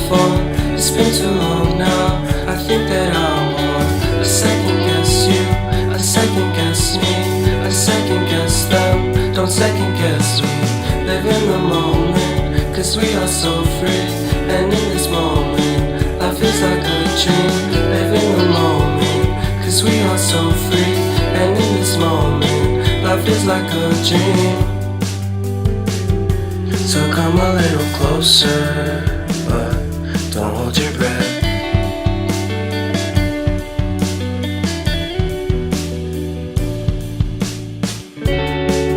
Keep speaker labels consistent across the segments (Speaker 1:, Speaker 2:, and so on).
Speaker 1: before. It's been too long now. I think that I want. I second guess you, I second guess me, I second guess them. Don't second guess me. Live in the moment, cause we are so free. And in this moment, life is like a dream. Live in the moment, cause we are so free. And in this moment, life is like a dream. So come a little closer, but don't hold your breath.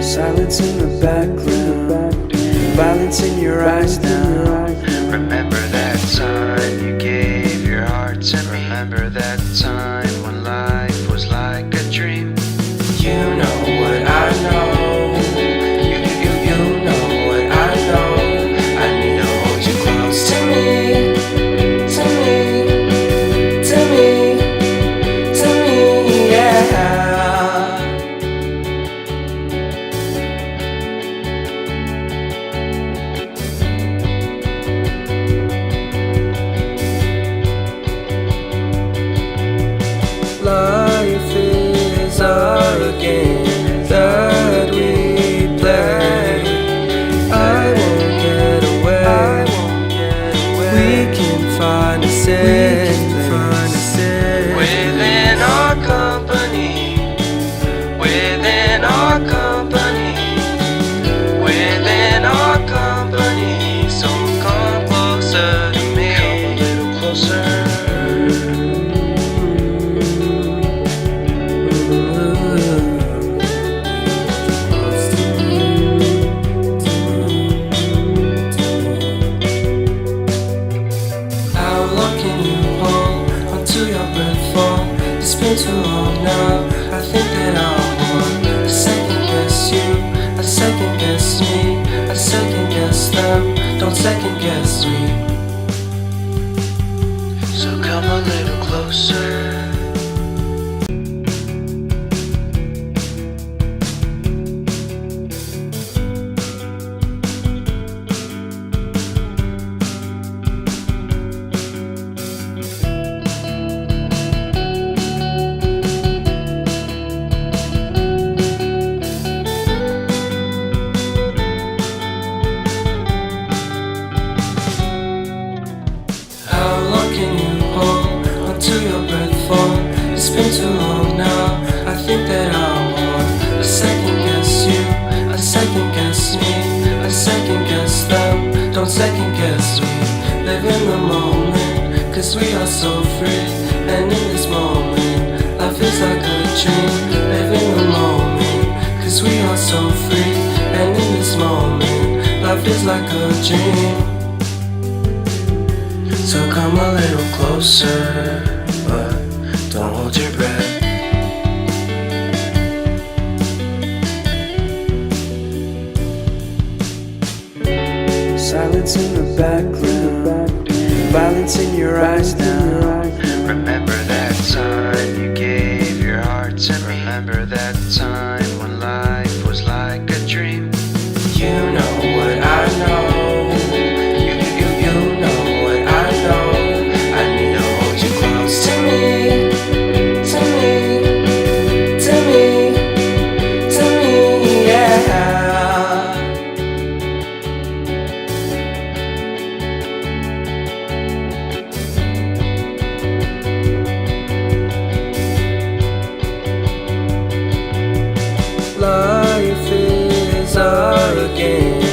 Speaker 1: Silence in the background, violence in your eyes now.
Speaker 2: Remember that time you gave your heart to me. Remember that time when life was like a dream.
Speaker 1: You know what I know. You know what I know. I need to hold you close to me, to me, to me, to me, yeah. Life is a game that we play. I won't get away. We can find a safe place
Speaker 2: Within our company, within our company, within our company. So come closer to me, come a little closer.
Speaker 1: It's been too long now. I think that I want. I second guess you, I second guess me, I second guess them. Don't second guess me.
Speaker 2: So come a little closer.
Speaker 1: It's been too long now. I think that I want. I second guess you, I second guess me, I second guess them. Don't second guess me. Live in the moment, cause we are so free. And in this moment, life is like a dream. Live in the moment, cause we are so free. And in this moment, life is like a dream. So come a little closer, but don't hold your breath. Silence in the background, violence in your eyes now.
Speaker 2: Remember that time you gave your heart to me. Remember that time when life was like a dream.
Speaker 1: You know what I know. You know what I know. I need to hold you close to me, to me, to me, to me, yeah. Life is a game